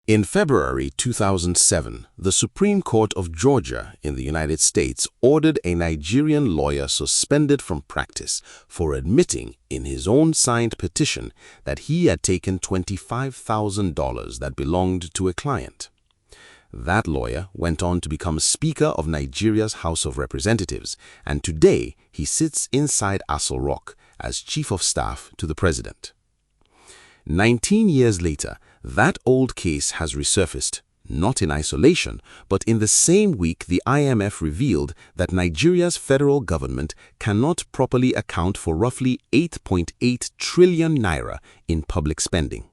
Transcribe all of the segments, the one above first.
In February 2007, the Supreme Court of Georgia in the United States ordered a Nigerian lawyer suspended from practice for admitting in his own signed petition that he had taken $25,000 that belonged to a client. That lawyer went on to become Speaker of Nigeria's House of Representatives, and today he sits inside Aso Rock as Chief of Staff to the President. 19 years later, that old case has resurfaced, not in isolation, but in the same week the IMF revealed that Nigeria's federal government cannot properly account for roughly 8.8 trillion naira in public spending.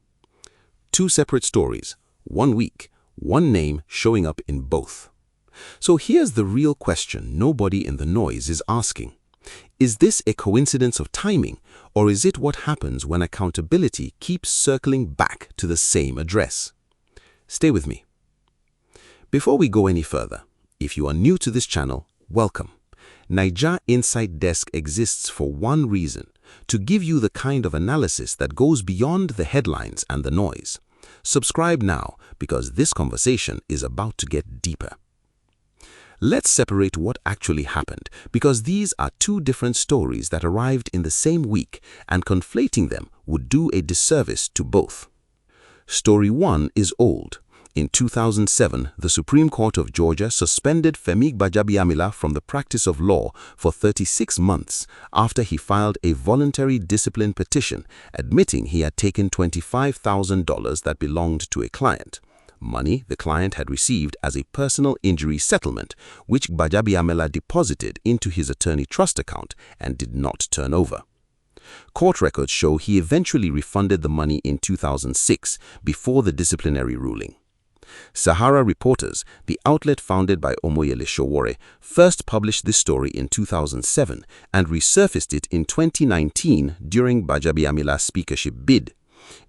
Two separate stories, 1 week, one name showing up in both. So here's the real question nobody in the noise is asking. Is this a coincidence of timing, or is it what happens when accountability keeps circling back to the same address? Stay with me. Before we go any further, if you are new to this channel, welcome. Naija Insight Desk exists for one reason, to give you the kind of analysis that goes beyond the headlines and the noise. Subscribe now, because this conversation is about to get deeper. Let's separate what actually happened, because these are two different stories that arrived in the same week, and conflating them would do a disservice to both. Story 1 is old. In 2007, the Supreme Court of Georgia suspended Femi Gbajabiamila from the practice of law for 36 months after he filed a voluntary discipline petition admitting he had taken $25,000 that belonged to a client. Money the client had received as a personal injury settlement, which Gbajabiamila deposited into his attorney trust account and did not turn over. Court records show he eventually refunded the money in 2006 before the disciplinary ruling. Sahara Reporters, the outlet founded by Omoyele Sowore, first published this story in 2007 and resurfaced it in 2019 during Gbajabiamila's speakership bid.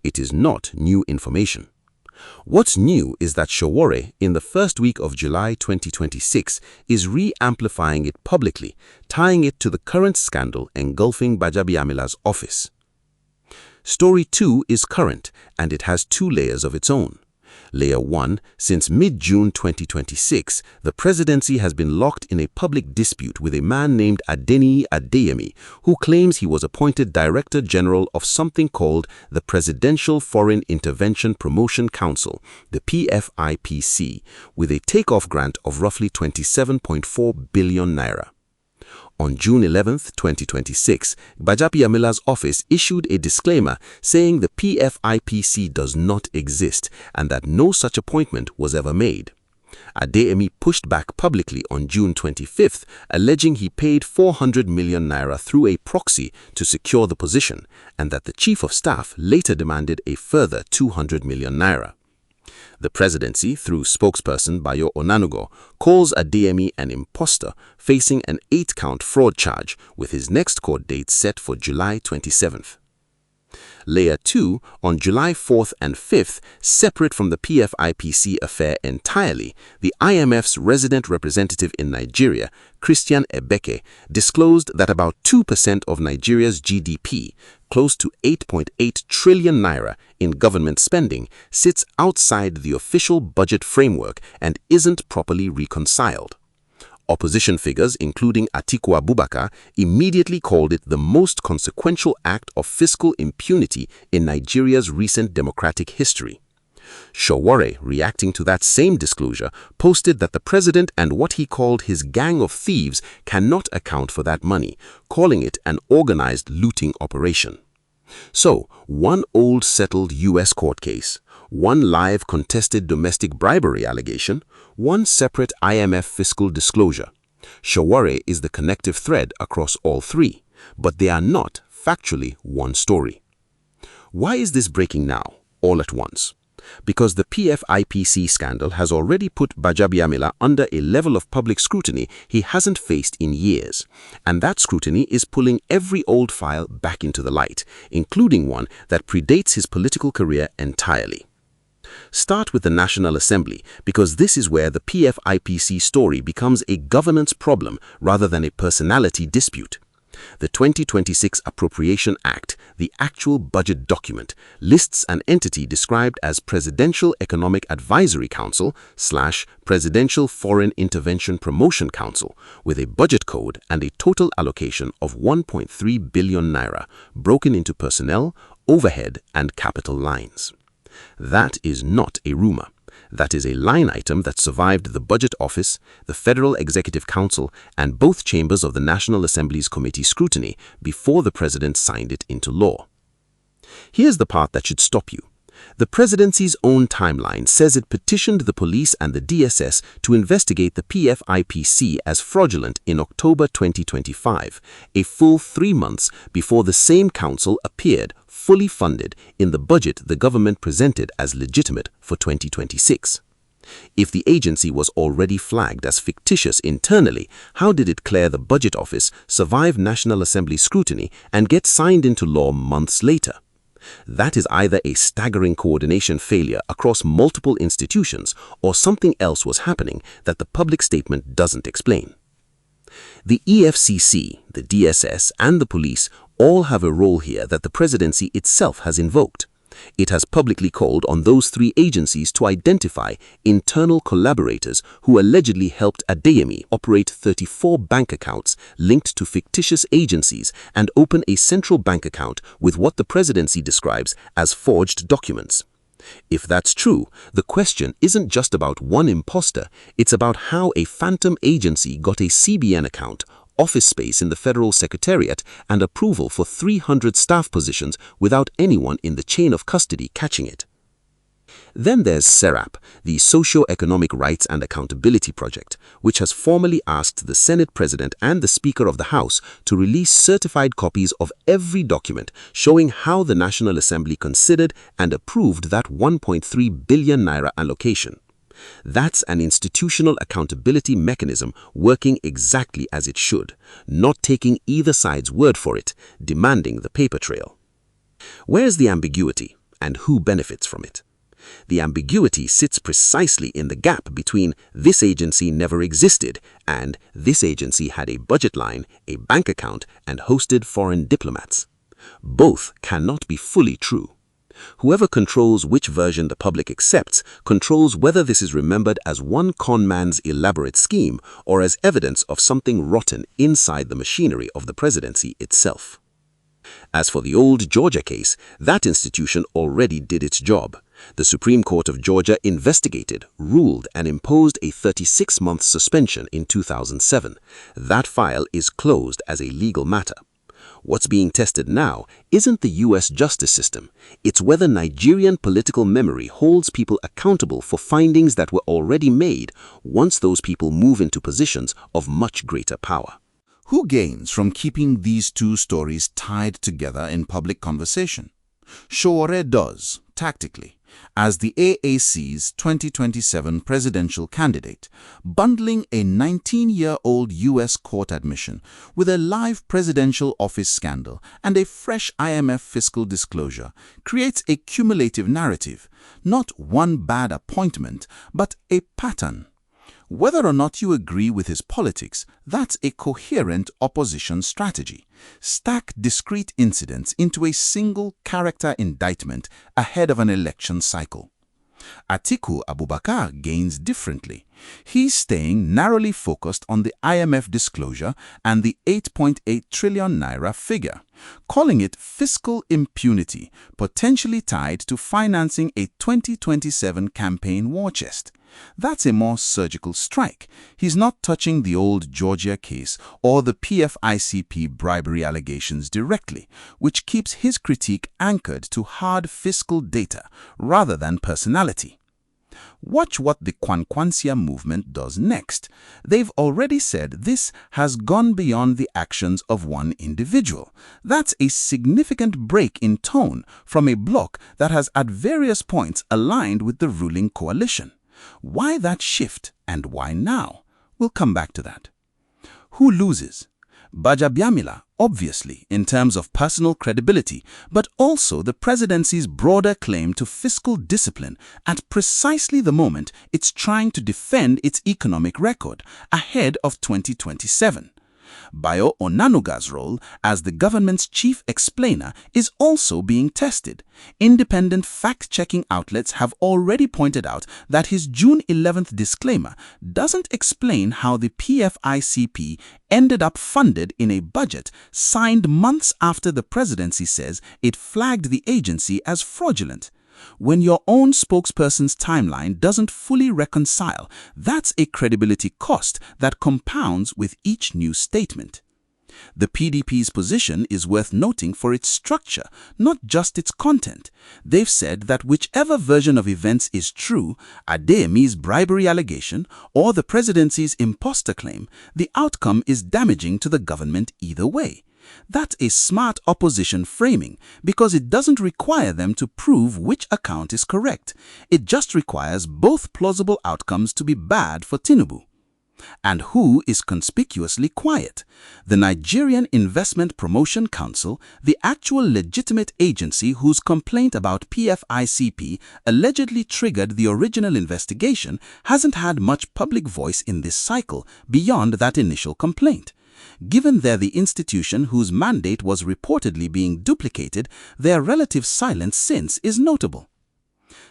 It is not new information. What's new is that Sowore, in the first week of July 2026, is re-amplifying it publicly, tying it to the current scandal engulfing Gbajabiamila's office. Story 2 is current, and it has two layers of its own. Layer 1, since mid-June 2026, the presidency has been locked in a public dispute with a man named Adeniyi Adeyemi, who claims he was appointed Director General of something called the Presidential Foreign Intervention Promotion Council, the PFIPC, with a takeoff grant of roughly 27.4 billion naira. On June 11, 2026, Gbajabiamila's office issued a disclaimer saying the PFIPC does not exist and that no such appointment was ever made. Adeyemi pushed back publicly on June 25, alleging he paid 400 million naira through a proxy to secure the position, and that the Chief of Staff later demanded a further 200 million naira. The presidency, through spokesperson Bayo Onanugo, calls Adeyemi an imposter facing an 8-count fraud charge, with his next court date set for July 27th. Layer 2, on July 4th and 5th, separate from the PFIPC affair entirely, the IMF's resident representative in Nigeria, Christian Ebeke, disclosed that about 2% of Nigeria's GDP, close to 8.8 trillion naira in government spending, sits outside the official budget framework and isn't properly reconciled. Opposition figures, including Atiku Abubakar, immediately called it the most consequential act of fiscal impunity in Nigeria's recent democratic history. Sowore, reacting to that same disclosure, posted that the president and what he called his gang of thieves cannot account for that money, calling it an organized looting operation. So, one old settled U.S. court case, one live contested domestic bribery allegation, one separate IMF fiscal disclosure. Sowore is the connective thread across all three, but they are not factually one story. Why is this breaking now, all at once? Because the PFIPC scandal has already put Gbajabiamila under a level of public scrutiny he hasn't faced in years, and that scrutiny is pulling every old file back into the light, including one that predates his political career entirely. Start with the National Assembly, because this is where the PFIPC story becomes a governance problem rather than a personality dispute. The 2026 Appropriation Act, the actual budget document, lists an entity described as Presidential Economic Advisory Council / Presidential Foreign Intervention Promotion Council with a budget code and a total allocation of 1.3 billion naira, broken into personnel, overhead, and capital lines. That is not a rumor. That is a line item that survived the Budget Office, the Federal Executive Council, and both chambers of the National Assembly's committee scrutiny before the President signed it into law. Here's the part that should stop you. The Presidency's own timeline says it petitioned the police and the DSS to investigate the PFIPC as fraudulent in October 2025, a full 3 months before the same council appeared fully funded in the budget the government presented as legitimate for 2026. If the agency was already flagged as fictitious internally, how did it clear the Budget Office, survive National Assembly scrutiny, and get signed into law months later? That is either a staggering coordination failure across multiple institutions or something else was happening that the public statement doesn't explain. The EFCC, the DSS, and the police all have a role here that the Presidency itself has invoked. It has publicly called on those 3 agencies to identify internal collaborators who allegedly helped Adeyemi operate 34 bank accounts linked to fictitious agencies and open a central bank account with what the Presidency describes as forged documents. If that's true, the question isn't just about one imposter, it's about how a phantom agency got a CBN account, office space in the Federal Secretariat, and approval for 300 staff positions without anyone in the chain of custody catching it. Then there's SERAP, the Socio-Economic Rights and Accountability Project, which has formally asked the Senate President and the Speaker of the House to release certified copies of every document showing how the National Assembly considered and approved that 1.3 billion naira allocation. That's an institutional accountability mechanism working exactly as it should, not taking either side's word for it, demanding the paper trail. Where's the ambiguity, and who benefits from it? The ambiguity sits precisely in the gap between this agency never existed and this agency had a budget line, a bank account, and hosted foreign diplomats. Both cannot be fully true. Whoever controls which version the public accepts controls whether this is remembered as one con man's elaborate scheme or as evidence of something rotten inside the machinery of the Presidency itself. As for the old Georgia case, that institution already did its job. The Supreme Court of Georgia investigated, ruled, and imposed a 36-month suspension in 2007. That file is closed as a legal matter. What's being tested now isn't the U.S. justice system. It's whether Nigerian political memory holds people accountable for findings that were already made once those people move into positions of much greater power. Who gains from keeping these 2 stories tied together in public conversation? Sowore does, tactically, as the AAC's 2027 presidential candidate, bundling a 19-year-old U.S. court admission with a live presidential office scandal and a fresh IMF fiscal disclosure creates a cumulative narrative, not one bad appointment, but a pattern. Whether or not you agree with his politics, that's a coherent opposition strategy. Stack discrete incidents into a single character indictment ahead of an election cycle. Atiku Abubakar gains differently. He's staying narrowly focused on the IMF disclosure and the 8.8 trillion naira figure, calling it fiscal impunity, potentially tied to financing a 2027 campaign war chest. That's a more surgical strike. He's not touching the old Georgia case or the PFIPC bribery allegations directly, which keeps his critique anchored to hard fiscal data rather than personality. Watch what the Kwankwansia movement does next. They've already said this has gone beyond the actions of one individual. That's a significant break in tone from a bloc that has at various points aligned with the ruling coalition. Why that shift and why now? We'll come back to that. Who loses? Gbajabiamila, obviously, in terms of personal credibility, but also the presidency's broader claim to fiscal discipline at precisely the moment it's trying to defend its economic record ahead of 2027. Bayo Onanuga's role as the government's chief explainer is also being tested. Independent fact-checking outlets have already pointed out that his June 11th disclaimer doesn't explain how the PFIPC ended up funded in a budget signed months after the presidency says it flagged the agency as fraudulent. When your own spokesperson's timeline doesn't fully reconcile, that's a credibility cost that compounds with each new statement. The PDP's position is worth noting for its structure, not just its content. They've said that whichever version of events is true, Adeyemi's bribery allegation or the presidency's imposter claim, the outcome is damaging to the government either way. That's a smart opposition framing because it doesn't require them to prove which account is correct. It just requires both plausible outcomes to be bad for Tinubu. And who is conspicuously quiet? The Nigerian Investment Promotion Council, the actual legitimate agency whose complaint about PFIPC allegedly triggered the original investigation, hasn't had much public voice in this cycle beyond that initial complaint. Given they're the institution whose mandate was reportedly being duplicated, their relative silence since is notable.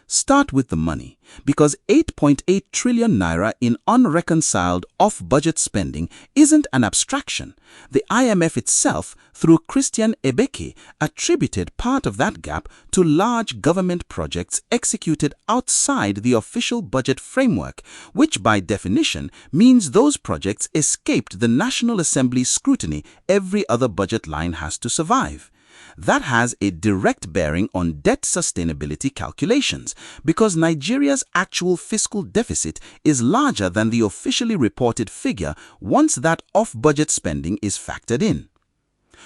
Start with the money, because 8.8 trillion naira in unreconciled off-budget spending isn't an abstraction. The IMF itself, through Christian Ebeke, attributed part of that gap to large government projects executed outside the official budget framework, which by definition means those projects escaped the National Assembly's scrutiny every other budget line has to survive. That has a direct bearing on debt sustainability calculations because Nigeria's actual fiscal deficit is larger than the officially reported figure once that off-budget spending is factored in.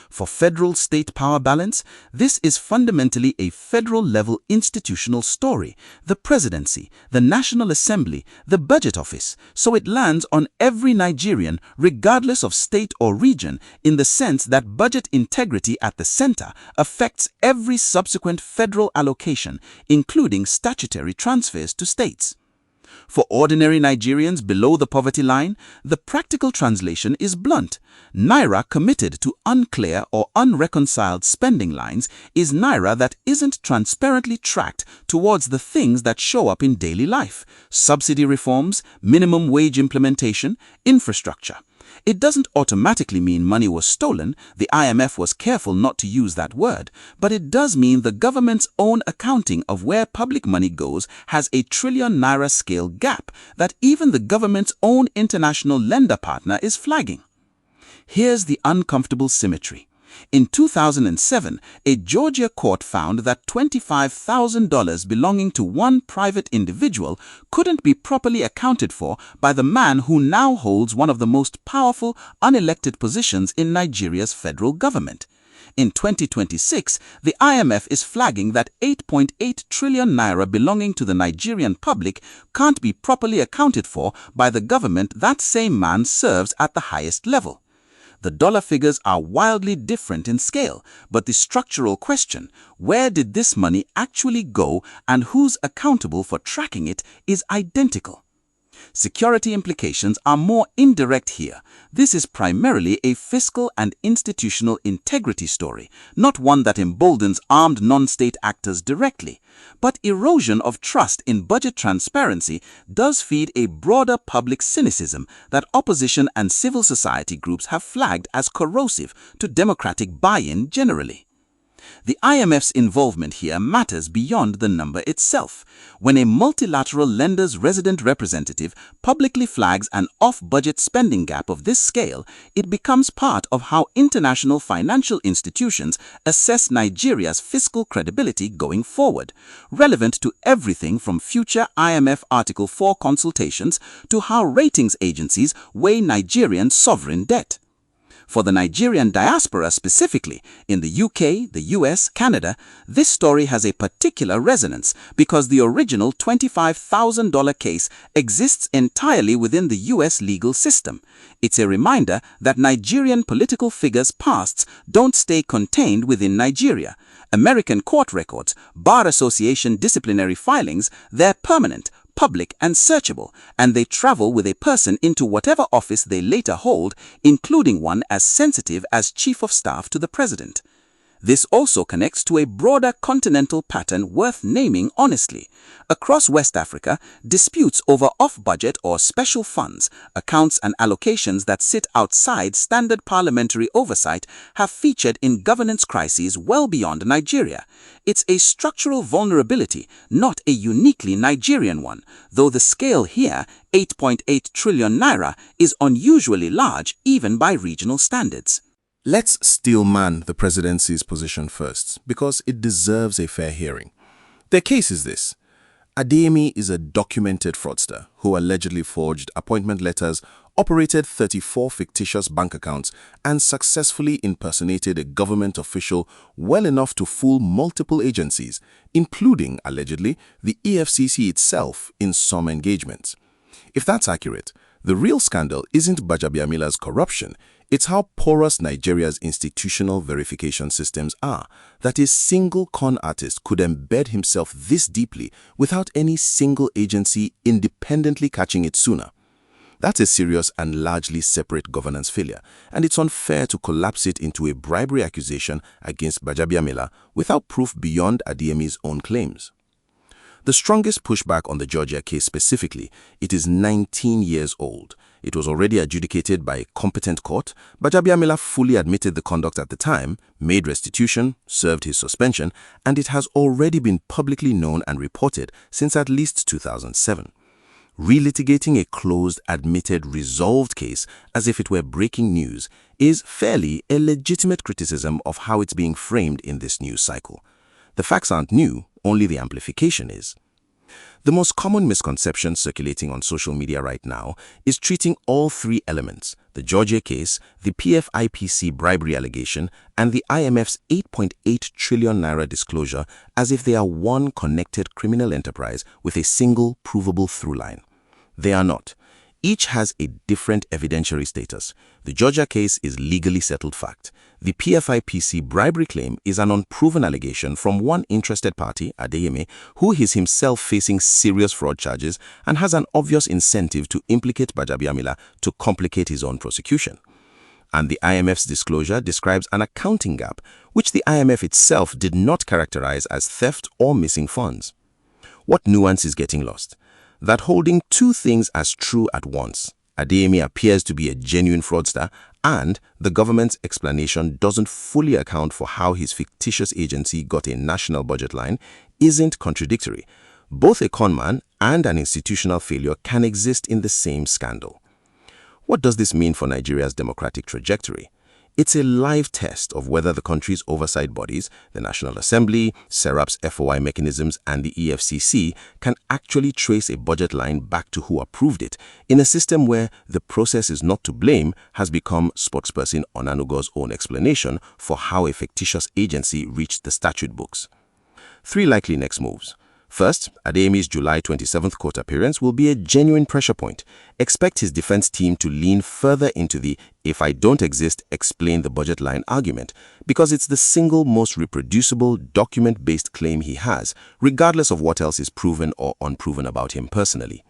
For federal-state power balance, this is fundamentally a federal-level institutional story, the Presidency, the National Assembly, the Budget Office, so it lands on every Nigerian regardless of state or region in the sense that budget integrity at the center affects every subsequent federal allocation, including statutory transfers to states. For ordinary Nigerians below the poverty line, the practical translation is blunt. Naira committed to unclear or unreconciled spending lines is Naira that isn't transparently tracked towards the things that show up in daily life: subsidy reforms, minimum wage implementation, infrastructure. It doesn't automatically mean money was stolen. The IMF was careful not to use that word, but it does mean the government's own accounting of where public money goes has a trillion naira scale gap that even the government's own international lender partner is flagging. Here's the uncomfortable symmetry. In 2007, a Georgia court found that $25,000 belonging to one private individual couldn't be properly accounted for by the man who now holds one of the most powerful unelected positions in Nigeria's federal government. In 2026, the IMF is flagging that 8.8 trillion naira belonging to the Nigerian public can't be properly accounted for by the government that same man serves at the highest level. The dollar figures are wildly different in scale, but the structural question, where did this money actually go and who's accountable for tracking it, is identical. Security implications are more indirect here. This is primarily a fiscal and institutional integrity story, not one that emboldens armed non-state actors directly. But erosion of trust in budget transparency does feed a broader public cynicism that opposition and civil society groups have flagged as corrosive to democratic buy-in generally. The IMF's involvement here matters beyond the number itself. When a multilateral lender's resident representative publicly flags an off-budget spending gap of this scale, it becomes part of how international financial institutions assess Nigeria's fiscal credibility going forward, relevant to everything from future IMF Article 4 consultations to how ratings agencies weigh Nigerian sovereign debt. For the Nigerian diaspora specifically, in the UK, the US, Canada, this story has a particular resonance because the original $25,000 case exists entirely within the US legal system. It's a reminder that Nigerian political figures' pasts don't stay contained within Nigeria. American court records, Bar Association disciplinary filings, they're permanent, public and searchable, and they travel with a person into whatever office they later hold, including one as sensitive as Chief of Staff to the President. This also connects to a broader continental pattern worth naming honestly. Across West Africa, disputes over off-budget or special funds, accounts and allocations that sit outside standard parliamentary oversight have featured in governance crises well beyond Nigeria. It's a structural vulnerability, not a uniquely Nigerian one, though the scale here, 8.8 trillion naira, is unusually large even by regional standards. Let's steelman the presidency's position first, because it deserves a fair hearing. Their case is this. Adeyemi is a documented fraudster who allegedly forged appointment letters, operated 34 fictitious bank accounts, and successfully impersonated a government official well enough to fool multiple agencies, including, allegedly, the EFCC itself in some engagements. If that's accurate, the real scandal isn't Gbajabiamila's corruption, it's how porous Nigeria's institutional verification systems are, that a single con artist could embed himself this deeply without any single agency independently catching it sooner. That's a serious and largely separate governance failure, and it's unfair to collapse it into a bribery accusation against Gbajabiamila without proof beyond Adeyemi's own claims. The strongest pushback on the Georgia case specifically, it is 19 years old. It was already adjudicated by a competent court. Gbajabiamila fully admitted the conduct at the time, made restitution, served his suspension, and it has already been publicly known and reported since at least 2007. Relitigating a closed, admitted, resolved case as if it were breaking news is fairly a legitimate criticism of how it's being framed in this news cycle. The facts aren't new, only the amplification is. The most common misconception circulating on social media right now is treating all three elements, the Georgia case, the PFIPC bribery allegation, and the IMF's 8.8 trillion naira disclosure as if they are one connected criminal enterprise with a single provable through line. They are not. Each has a different evidentiary status. The Georgia case is legally settled fact. The PFIPC bribery claim is an unproven allegation from one interested party, Adeyemi, who is himself facing serious fraud charges and has an obvious incentive to implicate Gbajabiamila to complicate his own prosecution. And the IMF's disclosure describes an accounting gap, which the IMF itself did not characterize as theft or missing funds. What nuance is getting lost? That holding two things as true at once, Adeyemi appears to be a genuine fraudster, and the government's explanation doesn't fully account for how his fictitious agency got a national budget line, isn't contradictory. Both a conman and an institutional failure can exist in the same scandal. What does this mean for Nigeria's democratic trajectory? It's a live test of whether the country's oversight bodies, the National Assembly, SERAP's FOI mechanisms, and the EFCC can actually trace a budget line back to who approved it, in a system where the process is not to blame has become spokesperson Onanugo's own explanation for how a fictitious agency reached the statute books. Three likely next moves. First, Adeyemi's July 27th court appearance will be a genuine pressure point. Expect his defense team to lean further into the "if I don't exist, explain the budget line" argument, because it's the single most reproducible, document-based claim he has, regardless of what else is proven or unproven about him personally.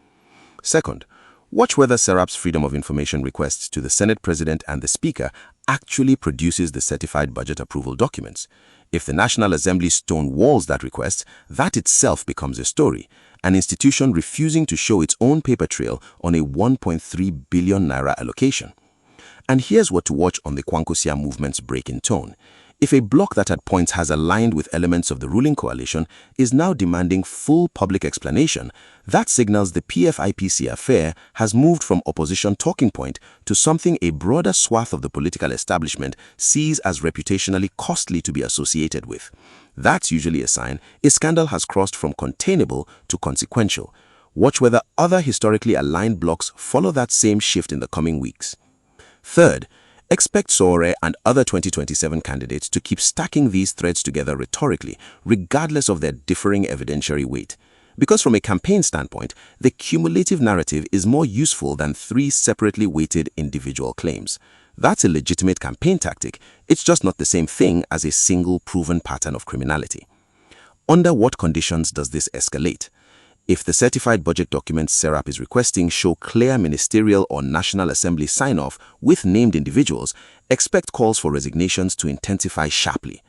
Second, watch whether SERAP's Freedom of Information requests to the Senate President and the Speaker actually produces the certified budget approval documents. If the National Assembly stonewalls that request, that itself becomes a story, an institution refusing to show its own paper trail on a 1.3 billion naira allocation. And here's what to watch on the Kwankwasịa movement's break in tone. If a bloc that at points has aligned with elements of the ruling coalition is now demanding full public explanation, that signals the PFIPC affair has moved from opposition talking point to something a broader swath of the political establishment sees as reputationally costly to be associated with. That's usually a sign a scandal has crossed from containable to consequential. Watch whether other historically aligned blocs follow that same shift in the coming weeks. Third, expect Sowore and other 2027 candidates to keep stacking these threads together rhetorically, regardless of their differing evidentiary weight. Because from a campaign standpoint, the cumulative narrative is more useful than three separately weighted individual claims. That's a legitimate campaign tactic, it's just not the same thing as a single proven pattern of criminality. Under what conditions does this escalate? If the certified budget documents SERAP is requesting show clear ministerial or National Assembly sign-off with named individuals, expect calls for resignations to intensify sharply.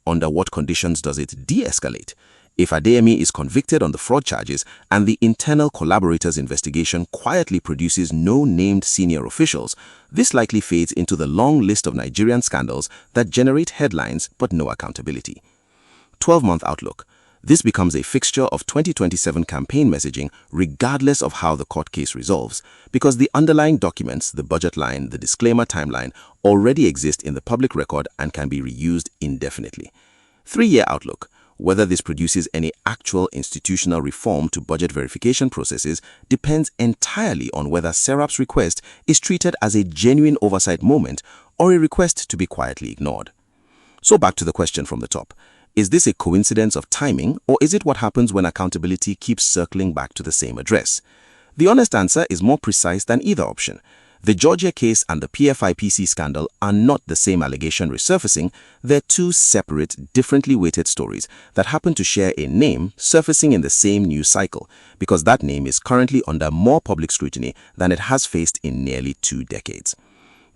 Under what conditions does it de-escalate? If Adeyemi is convicted on the fraud charges and the internal collaborators' investigation quietly produces no named senior officials, this likely fades into the long list of Nigerian scandals that generate headlines but no accountability. 12-month outlook. This becomes a fixture of 2027 campaign messaging regardless of how the court case resolves, because the underlying documents, the budget line, the disclaimer timeline, already exist in the public record and can be reused indefinitely. 3-year outlook. Whether this produces any actual institutional reform to budget verification processes depends entirely on whether SERAP's request is treated as a genuine oversight moment or a request to be quietly ignored. So back to the question from the top. Is this a coincidence of timing, or is it what happens when accountability keeps circling back to the same address? The honest answer is more precise than either option. The Georgia case and the PFIPC scandal are not the same allegation resurfacing. They're two separate, differently weighted stories that happen to share a name surfacing in the same news cycle, because that name is currently under more public scrutiny than it has faced in nearly 2 decades.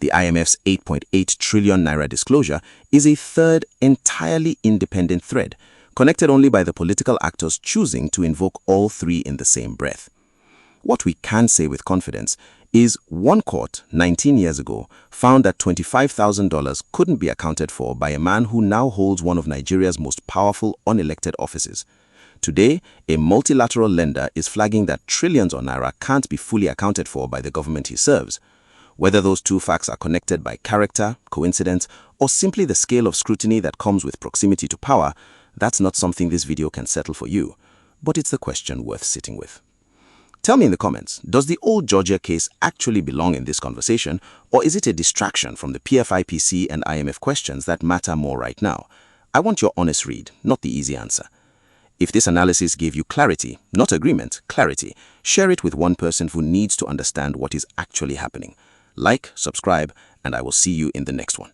The IMF's 8.8 trillion naira disclosure is a third, entirely independent thread, connected only by the political actors choosing to invoke all three in the same breath. What we can say with confidence is one court 19 years ago found that $25,000 couldn't be accounted for by a man who now holds one of Nigeria's most powerful unelected offices. Today, a multilateral lender is flagging that trillions of naira can't be fully accounted for by the government he serves. Whether those two facts are connected by character, coincidence, or simply the scale of scrutiny that comes with proximity to power, that's not something this video can settle for you, but it's the question worth sitting with. Tell me in the comments, does the old Georgia case actually belong in this conversation, or is it a distraction from the PFIPC and IMF questions that matter more right now? I want your honest read, not the easy answer. If this analysis gave you clarity, not agreement, clarity, share it with one person who needs to understand what is actually happening. Like, subscribe, and I will see you in the next one.